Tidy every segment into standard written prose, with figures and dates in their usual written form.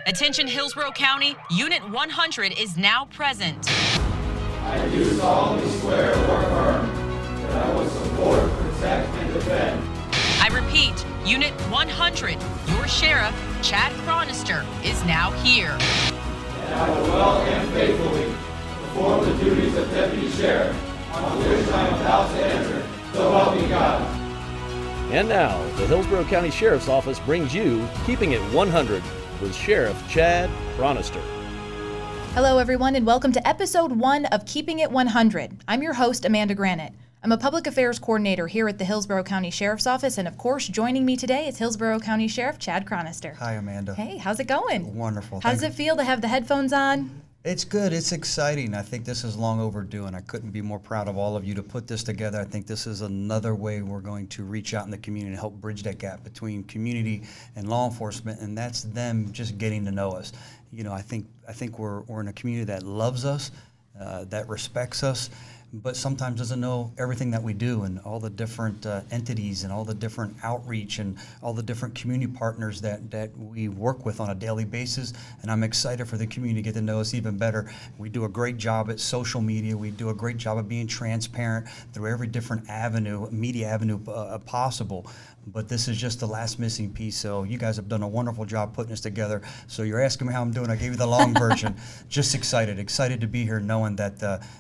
Attention Hillsborough County, Unit 100 is now present. I do solemnly swear or affirm that I will support, protect, and defend. I repeat, Unit 100, your sheriff, Chad Chronister, is now here. And I will well and faithfully perform the duties of deputy sheriff, on which I am about to enter, so help me God. And now, the Hillsborough County Sheriff's Office brings you Keeping It 100 with Sheriff Chad Chronister. Hello, everyone, and welcome to Episode 1 of Keeping It 100. I'm your host, Amanda Granite. I'm a Public Affairs Coordinator here at the Hillsborough County Sheriff's Office, and of course, joining me today is Hillsborough County Sheriff Chad Chronister. Hi, Amanda. Hey, how's it going? Wonderful. How does it feel to have the headphones on? It's good. It's exciting. I think this is long overdue, and I couldn't be more proud of all of you to put this together. I think this is another way we're going to reach out in the community and help bridge that gap between community and law enforcement, and that's them just getting to know us. You know, I think we're in a community that loves us, that respects us, but sometimes doesn't know everything that we do and all the different entities and all the different outreach and all the different community partners that we work with on a daily basis. And I'm excited for the community to get to know us even better. We do a great job at social media. We do a great job of being transparent through every different media avenue possible. But this is just the last missing piece. So you guys have done a wonderful job putting this together. So you're asking me how I'm doing. I gave you the long version. Just excited to be here, knowing that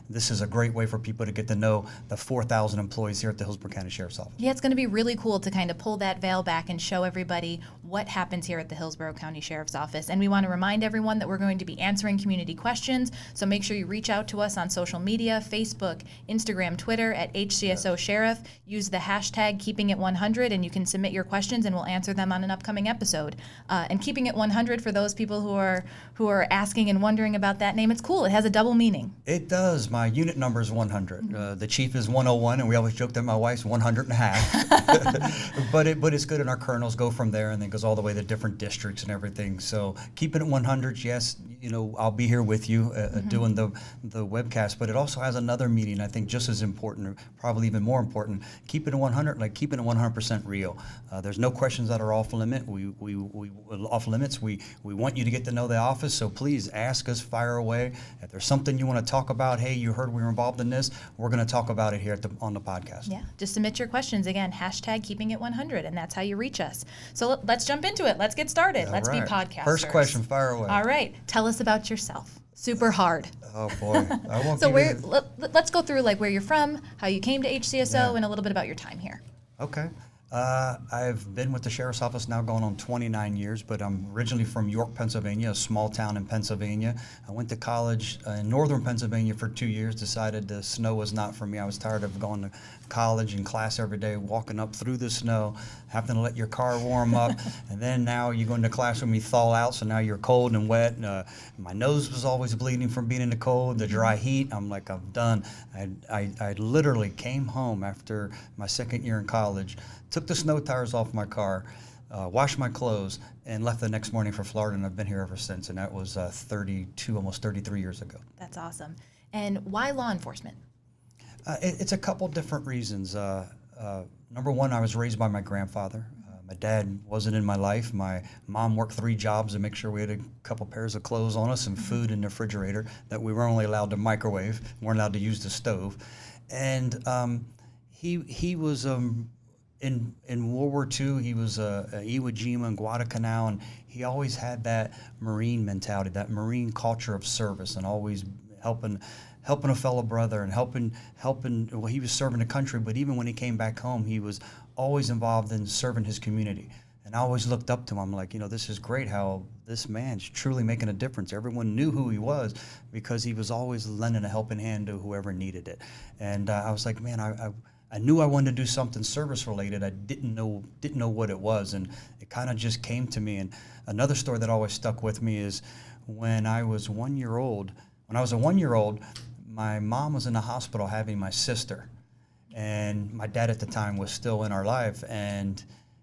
this is a great way for people to get to know the 4,000 employees here at the Hillsborough County Sheriff's Office. Yeah, it's going to be really cool to kind of pull that veil back and show everybody what happens here at the Hillsborough County Sheriff's Office. And we want to remind everyone that we're going to be answering community questions. So make sure you reach out to us on social media, Facebook, Instagram, Twitter at HCSO Sheriff. Use the hashtag KeepingIt100 and you can submit your questions and we'll answer them on an upcoming episode. And Keeping It 100, for those people who are asking and wondering about that name, it's cool. It has a double meaning. It does. My unit number is 100. The chief is 101, and we always joke that my wife's 100 and a half. But it's good, and our colonels go from there, and then goes all the way to different districts and everything. So keeping it 100, yes, you know, I'll be here with you doing the webcast, but it also has another meaning, I think, just as important, or probably even more important. Keeping it 100, like keeping it 100% real. There's no questions that are off limit. We off limits. We want you to get to know the office, so please ask us, fire away. If there's something you want to talk about, hey, you heard we were involved in this, we're going to talk about it here on the podcast. Yeah, just submit your questions. Again, hashtag Keeping It 100, and that's how you reach us. So let's jump into it. Let's get started. Let's be podcasters. First question, fire away. All right, tell us about yourself. Super hard. Oh boy, I won't. So let's go through like where you're from, how you came to HCSO, and a little bit about your time here. Okay. I've been with the Sheriff's Office now going on 29 years, but I'm originally from York, Pennsylvania, a small town in Pennsylvania. I went to college in northern Pennsylvania for 2 years, decided the snow was not for me. I was tired of going to college and class every day, walking up through the snow, having to let your car warm up, and then now you go into class when you thaw out, so now you're cold and wet. My nose was always bleeding from being in the cold, the dry heat. I'm like, I'm done. I literally came home after my second year in college, took the snow tires off my car, washed my clothes, and left the next morning for Florida, and I've been here ever since, and that was 32, almost 33 years ago. That's awesome. And why law enforcement? It's a couple different reasons. Number one, I was raised by my grandfather. My dad wasn't in my life. My mom worked 3 jobs to make sure we had a couple pairs of clothes on us and food in the refrigerator that we were only allowed to microwave, weren't allowed to use the stove. And he was... In World War II, he was Iwo Jima and Guadalcanal, and he always had that Marine mentality, that Marine culture of service, and always helping a fellow brother and helping. Well, he was serving the country, but even when he came back home, he was always involved in serving his community. And I always looked up to him. I'm like, you know, this is great how this man's truly making a difference. Everyone knew who he was because he was always lending a helping hand to whoever needed it. And I was like, man, I knew I wanted to do something service related. I didn't know what it was, and it kind of just came to me. And another story that always stuck with me is when I was 1 year old. When I was a 1 year old, my mom was in the hospital having my sister, and my dad at the time was still in our life, and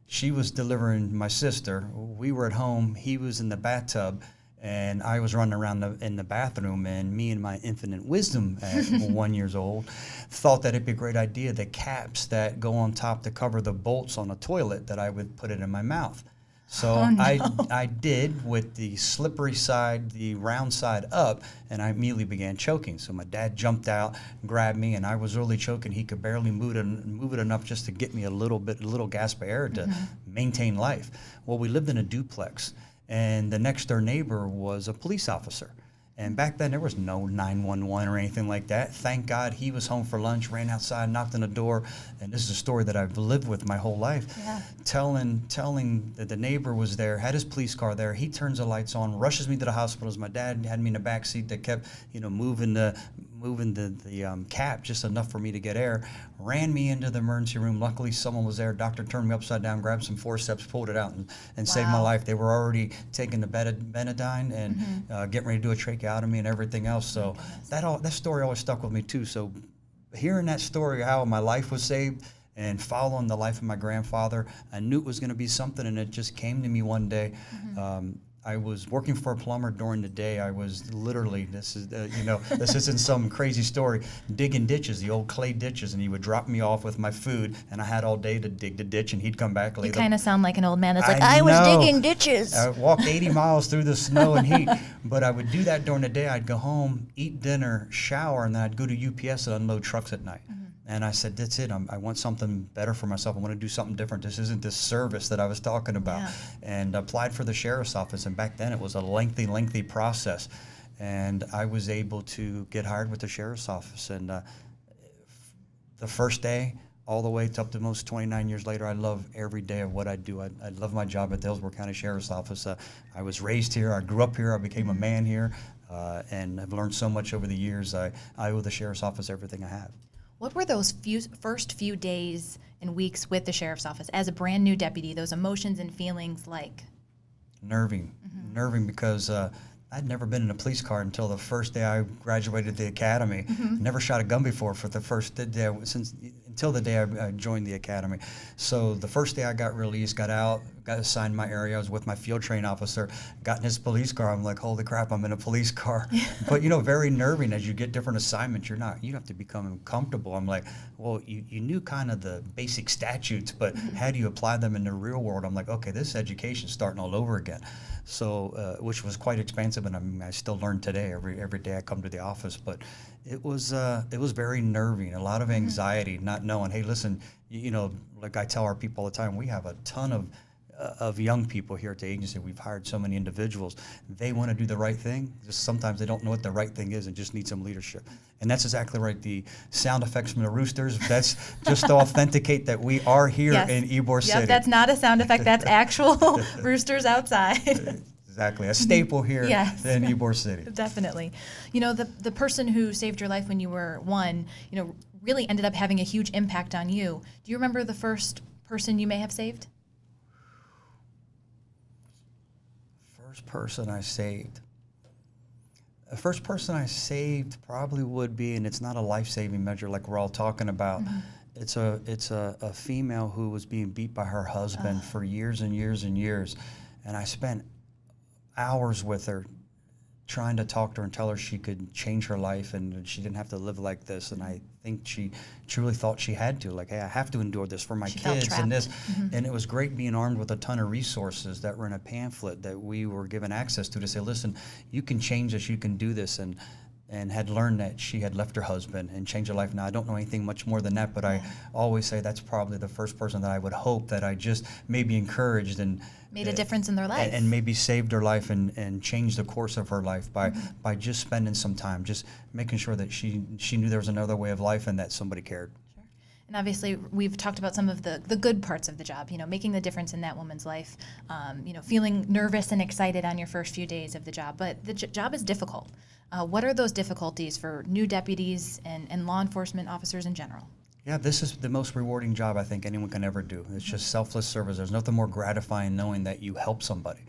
she was delivering my sister. We were at home. He was in the bathtub. And I was running around in the bathroom, and me and my infinite wisdom at 1 year old thought that it'd be a great idea, the caps that go on top to cover the bolts on the toilet, that I would put it in my mouth. So Oh, no. I did with the slippery side, the round side up, and I immediately began choking. So my dad jumped out, grabbed me, and I was really choking. He could barely move it enough just to get me a little gasp of air to maintain life. Well, we lived in a duplex, and the next door neighbor was a police officer. And back then, there was no 911 or anything like that. Thank God he was home for lunch, ran outside, knocked on the door. And this is a story that I've lived with my whole life. Yeah. Telling that the neighbor was there, had his police car there. He turns the lights on, rushes me to the hospital. My dad had me in the back seat that kept, moving the cap just enough for me to get air. Ran me into the emergency room. Luckily, someone was there. Doctor turned me upside down, grabbed some forceps, pulled it out, and saved my life. They were already taking the Benadine and getting ready to do a tracheotomy and everything else. So that story always stuck with me too. So hearing that story, how my life was saved, and following the life of my grandfather, I knew it was going to be something, and it just came to me one day. I was working for a plumber during the day. I was literally, this isn't some crazy story, digging ditches, the old clay ditches, and he would drop me off with my food, and I had all day to dig the ditch, and he'd come back later. You kind of sound like an old man that's like, I was digging ditches. I walked 80 miles through the snow and heat, but I would do that during the day. I'd go home, eat dinner, shower, and then I'd go to UPS and unload trucks at night. And I said, that's it. I want something better for myself. I want to do something different. This isn't this service that I was talking about. Yeah. And applied for the sheriff's office. And back then it was a lengthy process. And I was able to get hired with the sheriff's office. And the first day, all the way up to almost 29 years later, I love every day of what I do. I love my job at the Hillsborough County Sheriff's Office. I was raised here. I grew up here. I became a man here. And I've learned so much over the years. I owe the sheriff's office everything I have. What were those first few days and weeks with the sheriff's office as a brand new deputy, those emotions and feelings like? Nerving because I'd never been in a police car until the first day I graduated the academy. Never shot a gun before for the first day until the day I joined the academy. So the first day I got released, got out, got assigned my area. I was with my field train officer, got in his police car. I'm like, holy crap, I'm in a police car. But very nerving as you get different assignments. You have to become comfortable. I'm like, well, you knew kind of the basic statutes, but how do you apply them in the real world? I'm like, okay, this education's starting all over again. So, which was quite expensive, and I still learn today. Every day I come to the office, but it was very nerving. A lot of anxiety, not knowing. Hey, listen, like I tell our people all the time, we have a ton of young people here at the agency. We've hired so many individuals. They want to do the right thing. Just sometimes they don't know what the right thing is and just need some leadership. And that's exactly right. The sound effects from the roosters, that's just to authenticate that we are here in Ybor City. Yep, that's not a sound effect. That's actual roosters outside. Exactly. A staple here in Ybor City. Definitely. The person who saved your life when you were one, really ended up having a huge impact on you. Do you remember the first person you may have saved? Person I saved. The first person I saved probably would be, and it's not a life-saving measure like we're all talking about. It's a female who was being beat by her husband for years and years and years, and I spent hours with her trying to talk to her and tell her she could change her life and she didn't have to live like this. And I think she truly thought she had to, like, hey, I have to endure this for my kids and this. And it was great being armed with a ton of resources that were in a pamphlet that we were given access to say, listen, you can change this, you can do this. And had learned that she had left her husband and changed her life. Now, I don't know anything much more than that, but I always say that's probably the first person that I would hope that I just maybe encouraged and made a difference in their life. And maybe saved her life and changed the course of her life by just spending some time, just making sure that she knew there was another way of life and that somebody cared. Sure. And obviously, we've talked about some of the good parts of the job, making the difference in that woman's life, feeling nervous and excited on your first few days of the job. But the job is difficult. What are those difficulties for new deputies and law enforcement officers in general? Yeah, this is the most rewarding job I think anyone can ever do. It's just selfless service. There's nothing more gratifying knowing that you help somebody.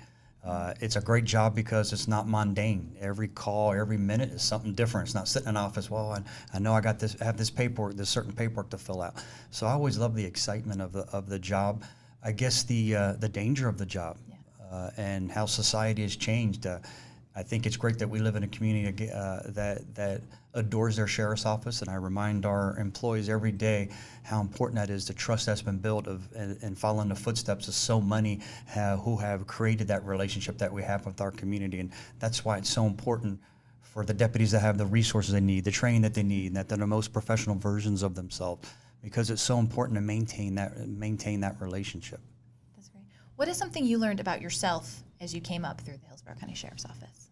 It's a great job because it's not mundane. Every call, every minute is something different. It's not sitting in an office, well, I know I have this paperwork, this certain paperwork to fill out. So I always love the excitement of the job. I guess the danger of the job and how society has changed. I think it's great that we live in a community that adores their sheriff's office, and I remind our employees every day how important that is, the trust that's been built and following the footsteps of so many who have created that relationship that we have with our community. And that's why it's so important for the deputies to have the resources they need, the training that they need, and that they're the most professional versions of themselves, because it's so important to maintain that relationship. That's great. What is something you learned about yourself as you came up through the Hillsborough County Sheriff's Office?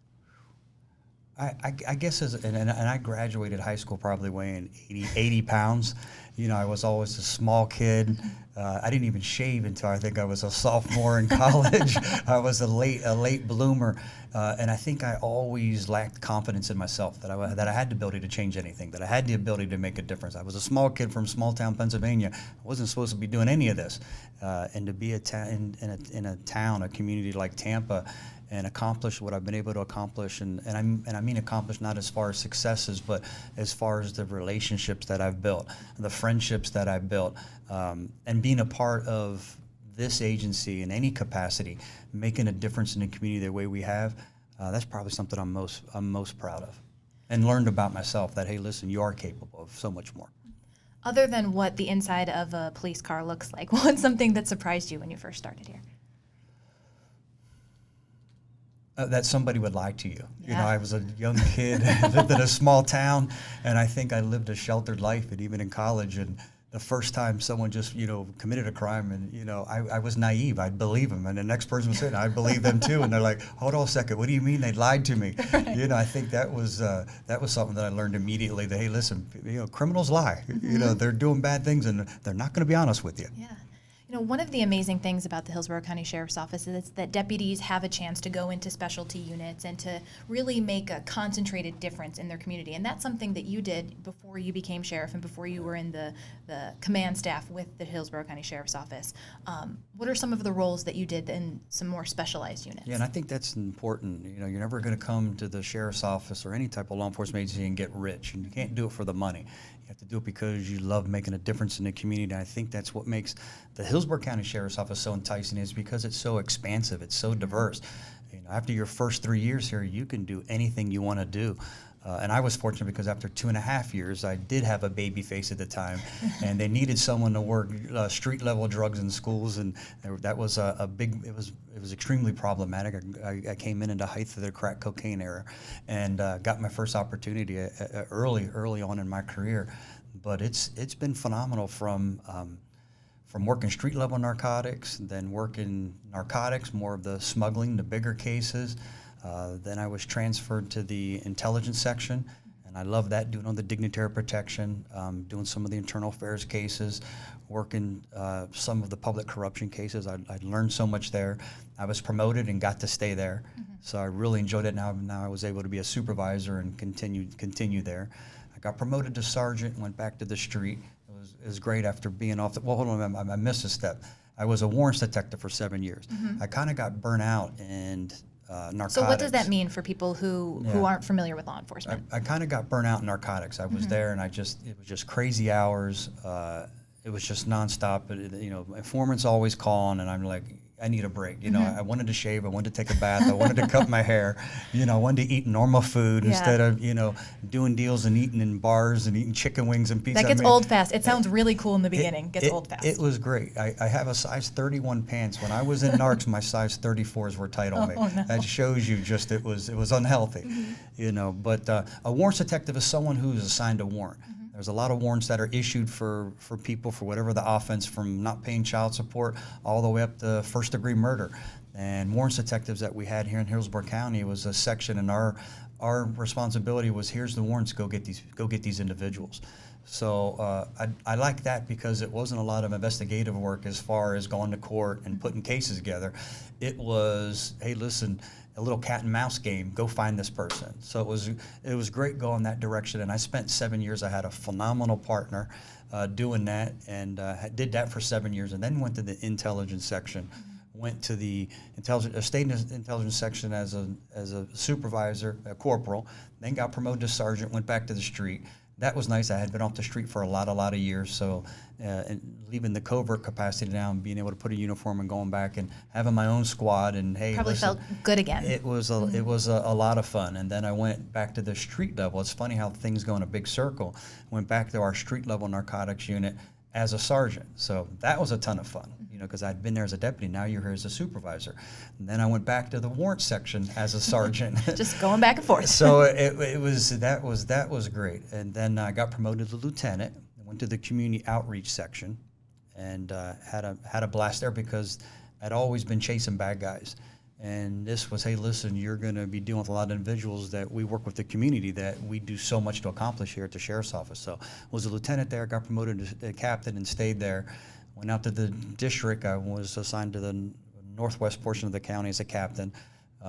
I guess and I graduated high school probably weighing 80 pounds. You know, I was always a small kid. I didn't even shave until I think I was a sophomore in college. I was a late bloomer, and I think I always lacked confidence in myself that I had the ability to change anything, that I had the ability to make a difference. I was a small kid from small town Pennsylvania. I wasn't supposed to be doing any of this, and to be in a town, a community like Tampa, and accomplish what I've been able to accomplish, and I mean accomplish not as far as successes, but as far as the relationships that I've built, the friendships that I've built, and being a part of this agency in any capacity, making a difference in the community the way we have. That's probably something I'm most proud of, and learned about myself that, hey, listen, you are capable of so much more. Other than what the inside of a police car looks like, what's something that surprised you when you first started here? That somebody would lie to you. Yeah. You know, I was a young kid, lived in a small town, and I think I lived a sheltered life, and even in college. And the first time someone just, committed a crime, and, I was naive. I'd believe them. And the next person was saying, I believe them too. And they're like, hold on a second, what do you mean they lied to me? Right. I think that was something that I learned immediately, that, hey, listen, criminals lie. Mm-hmm. They're doing bad things, and they're not going to be honest with you. Yeah. One of the amazing things about the Hillsborough County Sheriff's Office is that deputies have a chance to go into specialty units and to really make a concentrated difference in their community. And that's something that you did before you became sheriff and before you were in the command staff with the Hillsborough County Sheriff's Office. What are some of the roles that you did in some more specialized units? Yeah, and I think that's important. You're never going to come to the sheriff's office or any type of law enforcement agency and get rich. And you can't do it for the money. You have to do it because you love making a difference in the community. And I think that's what makes the Hillsborough County Sheriff's Office so enticing, is because it's so expansive, it's so diverse. After your first 3 years here, you can do anything you want to do. And I was fortunate because after 2.5 years, I did have a baby face at the time, and they needed someone to work street level drugs in schools, and that was it was extremely problematic. I came in the height of the crack cocaine era, and got my first opportunity early on in my career. But it's been phenomenal from working street level narcotics, then working narcotics, more of the smuggling, the bigger cases. Then I was transferred to the intelligence section, and I love that, doing all the dignitary protection, doing some of the internal affairs cases, working some of the public corruption cases. I learned so much there. I was promoted and got to stay there, so I really enjoyed it. Now I was able to be a supervisor and continue there. I got promoted to sergeant, went back to the street. It was great after being off well, hold on, I missed a step. I was a warrants detective for 7 years. I kind of got burnt out and narcotics. So what does that mean for people who aren't familiar with law enforcement? I kind of got burnt out in narcotics. I was there, and it was just crazy hours. It was just nonstop. Informants always calling, and I'm like, I need a break. I wanted to shave. I wanted to take a bath. I wanted to cut my hair. I wanted to eat normal food instead of, doing deals and eating in bars and eating chicken wings and pizza. That gets old fast. It sounds really cool in the beginning. Gets old fast. It was great. I have a size 31 pants. When I was in narcs, my size 34s were tight on me. No. That shows you just it was unhealthy. But a warrants detective is someone who is assigned a warrant. There's a lot of warrants that are issued for people for whatever the offense, from not paying child support all the way up to first-degree murder. And warrants detectives that we had here in Hillsborough County was a section, and our responsibility was, here's the warrants, go get these individuals. So I like that because it wasn't a lot of investigative work as far as going to court and putting cases together. It was, hey, listen, a little cat and mouse game, go find this person. So it was great going that direction, and I spent 7 years. I had a phenomenal partner doing that, and did that for 7 years, and then went to the intelligence section. Went to the state intelligence section as a supervisor, a corporal, then got promoted to sergeant, went back to the street. that was nice. I had been off the street for a lot of years, so and leaving the covert capacity now and being able to put a uniform and going back and having my own squad, and hey, Probably listen, felt good again. it was a lot of fun. And then I went back to the street level. It's funny how things go in a big circle. Went back to our street level narcotics unit as a sergeant. So that was a ton of fun, because I'd been there as a deputy. Now you're here as a supervisor. And then I went back to the warrant section as a sergeant. Just going back and forth. So that was great. And then I got promoted to lieutenant. I went to the community outreach section, and had a blast there because I'd always been chasing bad guys. And this was, hey, listen, you're going to be dealing with a lot of individuals that we work with the community that we do so much to accomplish here at the sheriff's office. So was a lieutenant there, got promoted to captain and stayed there. Went out to the district. I was assigned to the northwest portion of the county as a captain.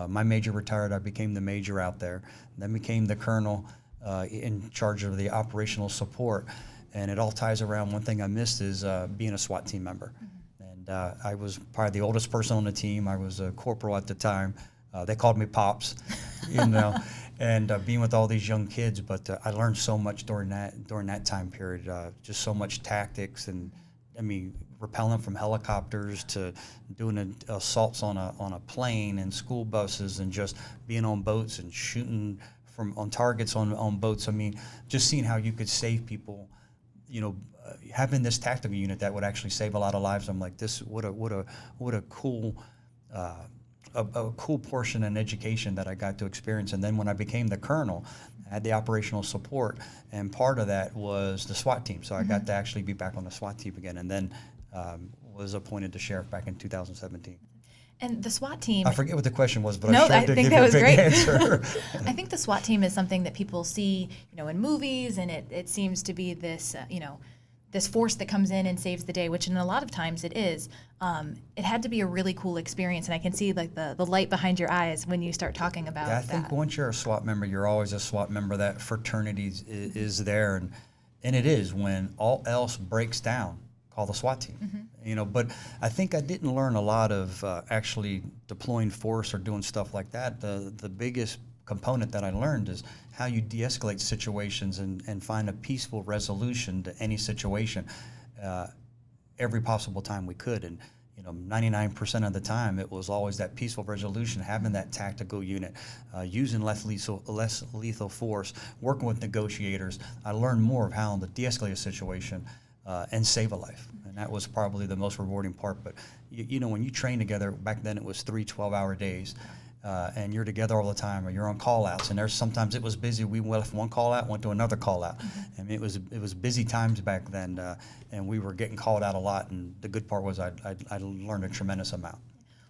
My major retired. I became the major out there. Then became the colonel in charge of the operational support. And it all ties around, one thing I missed is being a SWAT team member. I was probably the oldest person on the team. I was a corporal at the time. They called me Pops, and being with all these young kids. But I learned so much during that time period. Just so much tactics, and I mean, rappelling from helicopters to doing assaults on a plane and school buses, and just being on boats and shooting on targets on boats. I mean, just seeing how you could save people. Having this tactical unit that would actually save a lot of lives, I'm like, this what a cool a cool portion in education that I got to experience. And then when I became the colonel, I had the operational support, and part of that was the SWAT team. So I got to actually be back on the SWAT team again, and then was appointed to sheriff back in 2017. And the SWAT team. I forget what the question was, but no, I tried to give you a big answer. I think the SWAT team is something that people see, in movies, and it seems to be this, this force that comes in and saves the day, which in a lot of times it is. It had to be a really cool experience, and I can see like the light behind your eyes when you start talking about that. I think once you're a SWAT member, you're always a SWAT member. That fraternity is there, and it is when all else breaks down. Call the SWAT team. But I think I didn't learn a lot of actually deploying force or doing stuff like that. The biggest component that I learned is how you de-escalate situations and find a peaceful resolution to any situation every possible time we could. And 99% of the time it was always that peaceful resolution, having that tactical unit, using less lethal force, working with negotiators. I learned more of how to de-escalate a situation and save a life. And that was probably the most rewarding part. But, when you train together, back then it was 3 12-hour days, and you're together all the time, or you're on call-outs. And sometimes it was busy. We left one call-out, went to another call-out. I mean, it was busy times back then, and we were getting called out a lot. And the good part was I learned a tremendous amount.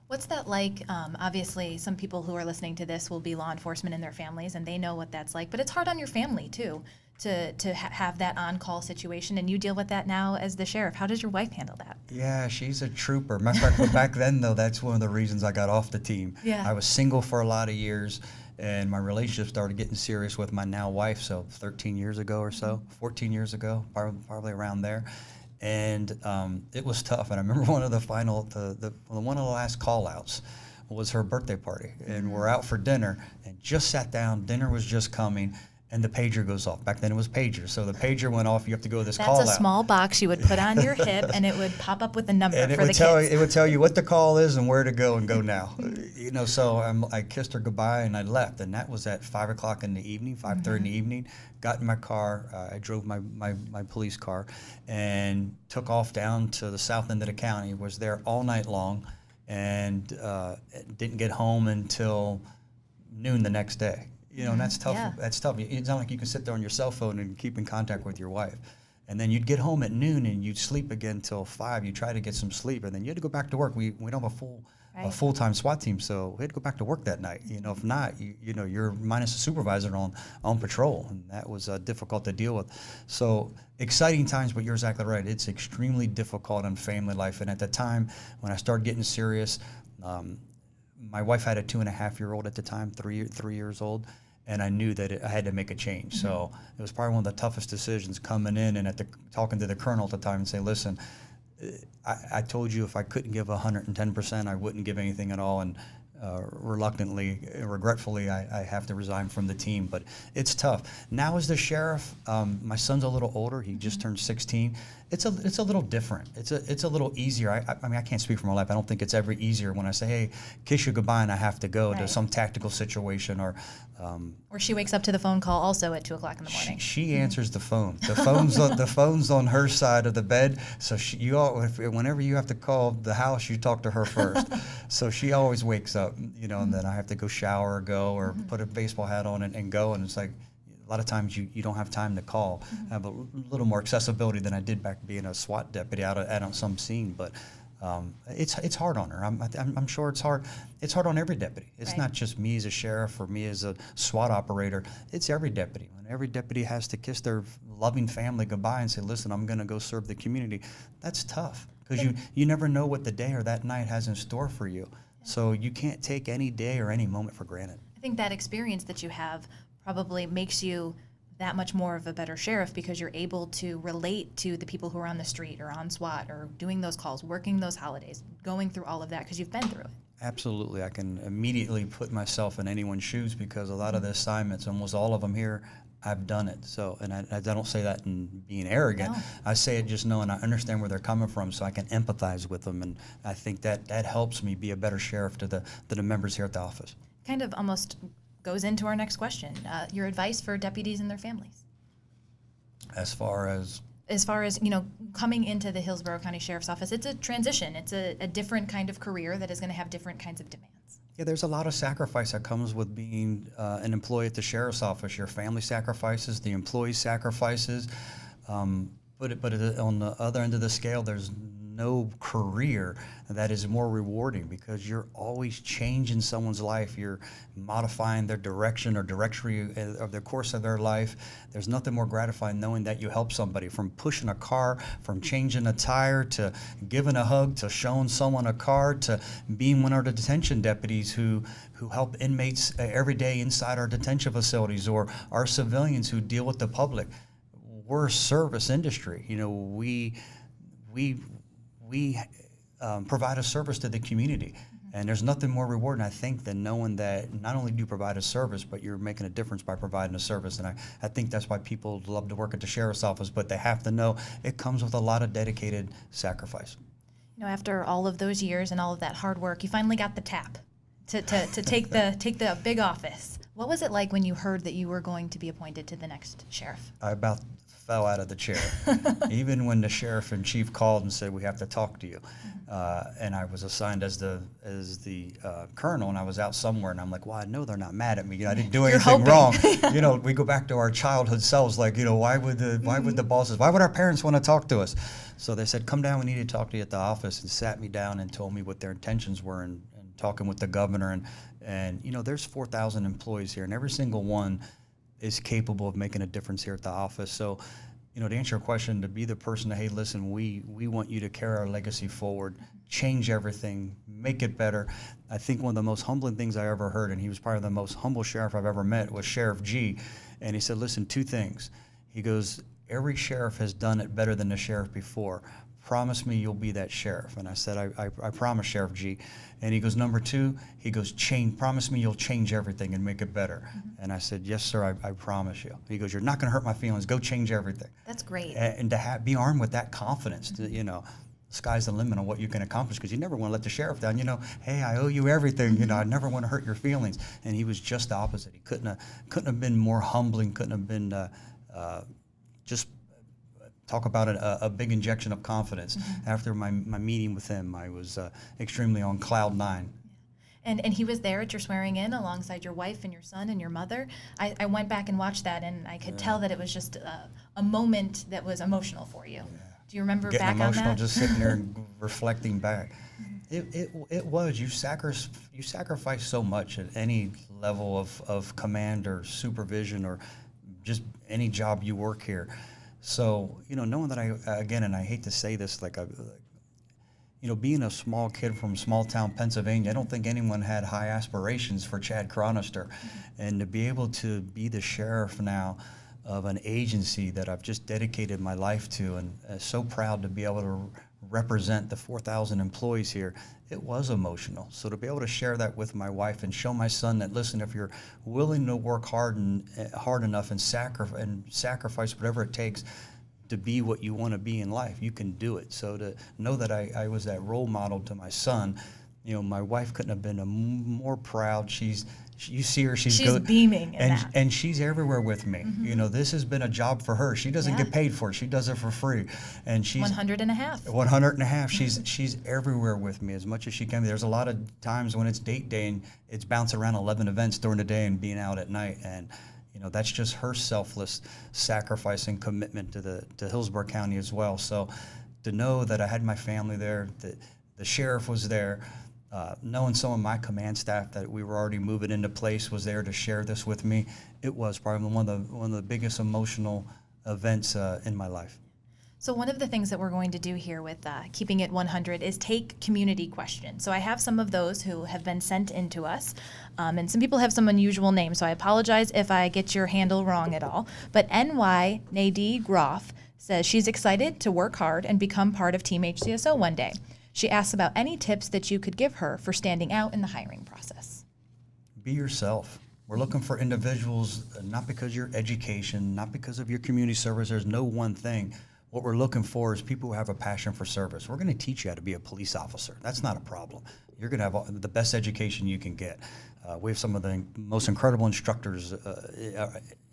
What's that like? Obviously, some people who are listening to this will be law enforcement in their families, and they know what that's like. But it's hard on your family, too, to have that on-call situation, and you deal with that now as the sheriff. How does your wife handle that? Yeah, she's a trooper. Matter of fact, back then, though, that's one of the reasons I got off the team. Yeah. I was single for a lot of years, and my relationship started getting serious with my now wife, so 13 years ago or so, 14 years ago, probably around there. And it was tough. And I remember one of the last call-outs was her birthday party, and we're out for dinner, and just sat down. Dinner was just coming, and the pager goes off. Back then it was pager, so the pager went off. You have to go to this call-out. That's a small box you would put on your hip, and it would pop up with a number and for the kids. It would tell you what the call is and where to go and go now. So I kissed her goodbye and I left, and that was at 5 o'clock in the evening, 5:30 in the evening. Got in my car. I drove my police car and took off down to the south end of the county. Was there all night long, and didn't get home until noon the next day. And that's tough. Yeah. That's tough. It's not like you can sit there on your cell phone and keep in contact with your wife. And then you'd get home at noon and you'd sleep again till 5. You try to get some sleep, and then you had to go back to work. We don't have a full-time SWAT team, so we had to go back to work that night. If not, you're minus a supervisor on patrol, and that was difficult to deal with. So exciting times, but you're exactly right. It's extremely difficult in family life. And at the time when I started getting serious, my wife had a 2.5-year-old at the time, 3 years old. And I knew that I had to make a change. So it was probably one of the toughest decisions coming in and talking to the colonel at the time and saying, listen, I told you if I couldn't give 110%, I wouldn't give anything at all. And reluctantly, regretfully, I have to resign from the team, but it's tough. Now as the sheriff, my son's a little older. He just turned 16. It's a little different. It's a little easier. I mean, I can't speak for my life. I don't think it's ever easier when I say, hey, kiss you goodbye and I have to go to some tactical situation or she wakes up to the phone call also at 2 o'clock in the morning. She answers the phone. The phone's on her side of the bed. So whenever you have to call the house, you talk to her first. So she always wakes up, and then I have to go shower or put a baseball hat on and go. And it's like, a lot of times you don't have time to call. I have a little more accessibility than I did back being a SWAT deputy out on some scene, but it's hard on her. I'm sure it's hard. It's hard on every deputy. It's not just me as a sheriff or me as a SWAT operator. It's every deputy. When every deputy has to kiss their loving family goodbye and say, listen, I'm going to go serve the community, that's tough because you never know what the day or that night has in store for you. So you can't take any day or any moment for granted. I think that experience that you have probably makes you that much more of a better sheriff because you're able to relate to the people who are on the street or on SWAT or doing those calls, working those holidays, going through all of that because you've been through it. Absolutely. I can immediately put myself in anyone's shoes because a lot of the assignments, almost all of them here, I've done it. So, and I don't say that in being arrogant. No. I say it just knowing I understand where they're coming from so I can empathize with them. And I think that helps me be a better sheriff to the members here at the office. Kind of almost goes into our next question. Your advice for deputies and their families. As far as coming into the Hillsborough County Sheriff's Office, it's a transition. It's a different kind of career that is going to have different kinds of demands. Yeah, there's a lot of sacrifice that comes with being an employee at the sheriff's office. Your family sacrifices, the employee sacrifices, but on the other end of the scale, there's no career that is more rewarding because you're always changing someone's life. You're modifying their direction or directory of the course of their life. There's nothing more gratifying knowing that you help somebody, from pushing a car, from changing a tire, to giving a hug, to showing someone a card, to being one of the detention deputies who help inmates every day inside our detention facilities, or our civilians who deal with the public. We're a service industry. We provide a service to the community, and there's nothing more rewarding, I think, than knowing that not only do you provide a service, but you're making a difference by providing a service. And I think that's why people love to work at the sheriff's office, but they have to know it comes with a lot of dedicated sacrifice. After all of those years and all of that hard work, you finally got the tap to take the big office. What was it like when you heard that you were going to be appointed to the next sheriff? I about fell out of the chair. Even when the sheriff and chief called and said, we have to talk to you. And I was assigned as the colonel, and I was out somewhere, and I'm like, well, I know they're not mad at me. I didn't do anything wrong. We go back to our childhood selves, like, why would the bosses, why would our parents want to talk to us? So they said, come down, we need to talk to you at the office, and sat me down and told me what their intentions were, and talking with the governor. And there's 4,000 employees here, and every single one is capable of making a difference here at the office. So, to answer your question, to be the person that, hey, listen, we want you to carry our legacy forward, change everything, make it better. I think one of the most humbling things I ever heard, and he was probably the most humble sheriff I've ever met, was Sheriff G. And he said, listen, 2 things. He goes, every sheriff has done it better than the sheriff before. Promise me you'll be that sheriff. And I said, I promise, Sheriff G. And he goes, number 2, he goes, promise me you'll change everything and make it better. Mm-hmm. And I said, yes, sir, I promise you. He goes, you're not going to hurt my feelings. Go change everything. That's great. And to be armed with that confidence, mm-hmm. Sky's the limit on what you can accomplish, because you never want to let the sheriff down. Hey, I owe you everything. Mm-hmm. I never want to hurt your feelings. And he was just the opposite. He couldn't have been more humbling. Couldn't have been just talk about a big injection of confidence. Mm-hmm. After my meeting with him, I was extremely on cloud 9. And he was there at your swearing in alongside your wife and your son and your mother. I went back and watched that, and I could tell that it was just a moment that was emotional for you. Yeah. Do you remember Getting back emotional, on that? just sitting there and reflecting back. It was. You sacrifice so much at any level of command or supervision or just any job you work here. So, knowing that and I hate to say this, being a small kid from small town Pennsylvania, I don't think anyone had high aspirations for Chad Chronister. Mm-hmm. And to be able to be the sheriff now of an agency that I've just dedicated my life to, and so proud to be able to represent the 4,000 employees here, it was emotional. So to be able to share that with my wife and show my son that, listen, if you're willing to work hard enough and sacrifice whatever it takes to be what you want to be in life, you can do it. So to know that I was that role model to my son, you know, my wife couldn't have been more proud. You see her, she's beaming in that. And she's everywhere with me. You know, this has been a job for her. She doesn't get paid for it. She does it for free. And she's 100 and a half. 100 and a half. She's everywhere with me as much as she can. There's a lot of times when it's date day and it's bouncing around 11 events during the day and being out at night. And you know, that's just her selfless sacrifice and commitment to Hillsborough County as well. So to know that I had my family there, that the sheriff was there, knowing some of my command staff that we were already moving into place was there to share this with me, it was probably one of the biggest emotional events in my life. So one of the things that we're going to do here with Keeping It 100 is take community questions. So I have some of those who have been sent in to us, and some people have some unusual names, so I apologize if I get your handle wrong at all. But NY Nadie Groff says she's excited to work hard and become part of Team HCSO one day. She asks about any tips that you could give her for standing out in the hiring process. Be yourself. We're looking for individuals, not because of your education, not because of your community service. There's no one thing. What we're looking for is people who have a passion for service. We're going to teach you how to be a police officer. That's not a problem. You're going to have the best education you can get. We have some of the most incredible instructors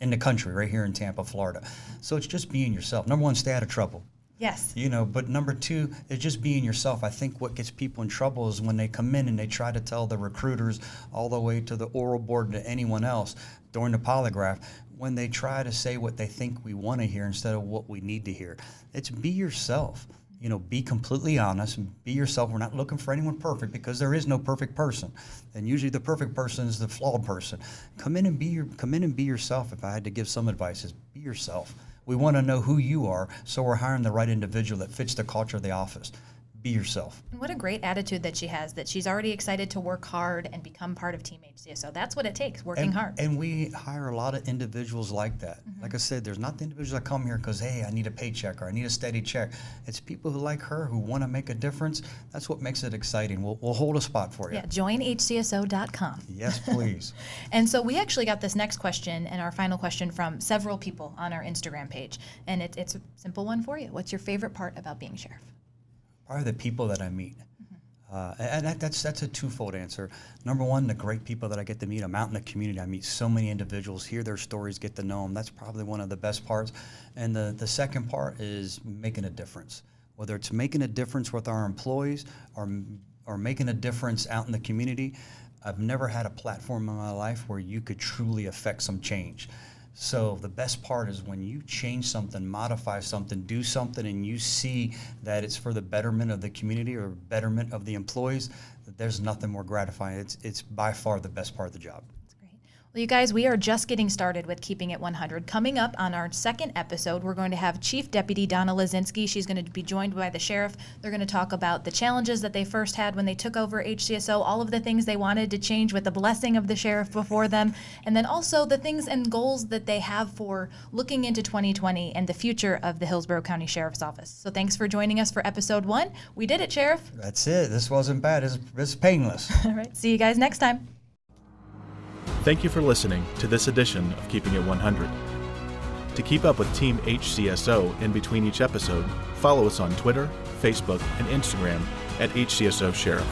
in the country right here in Tampa, Florida. So it's just being yourself. Number one, stay out of trouble. Yes. You know, but number two is just being yourself. I think what gets people in trouble is when they come in and they try to tell the recruiters all the way to the oral board to anyone else during the polygraph, when they try to say what they think we want to hear instead of what we need to hear. It's be yourself. You know, be completely honest and be yourself. We're not looking for anyone perfect because there is no perfect person. And usually the perfect person is the flawed person. Come in and be yourself. If I had to give some advice, is be yourself. We want to know who you are, so we're hiring the right individual that fits the culture of the office. Be yourself. And what a great attitude that she has, that she's already excited to work hard and become part of Team HCSO. That's what it takes, working hard. And we hire a lot of individuals like that. Like I said, there's not the individuals that come here because, hey, I need a paycheck or I need a steady check. It's people who like her, who want to make a difference. That's what makes it exciting. We'll hold a spot for you. Yeah, joinhcso.com. Yes, please. And so we actually got this next question and our final question from several people on our Instagram page. And it's a simple one for you. What's your favorite part about being sheriff? Probably the people that I meet. And that's a twofold answer. Number one, the great people that I get to meet. I'm out in the community. I meet so many individuals, hear their stories, get to know them. That's probably one of the best parts. And the second part is making a difference. Whether it's making a difference with our employees or making a difference out in the community, I've never had a platform in my life where you could truly affect some change. So the best part is when you change something, modify something, do something, and you see that it's for the betterment of the community or betterment of the employees, there's nothing more gratifying. It's by far the best part of the job. Well, you guys, we are just getting started with Keeping It 100. Coming up on our second episode, we're going to have Chief Deputy Donna Lazinski. She's going to be joined by the sheriff. They're going to talk about the challenges that they first had when they took over HCSO, all of the things they wanted to change with the blessing of the sheriff before them, and then also the things and goals that they have for looking into 2020 and the future of the Hillsborough County Sheriff's Office. So thanks for joining us for episode 1. We did it, Sheriff. That's it. This wasn't bad. It's painless. All right. See you guys next time. Thank you for listening to this edition of Keeping It 100. To keep up with Team HCSO in between each episode, follow us on Twitter, Facebook, and Instagram at HCSO Sheriff.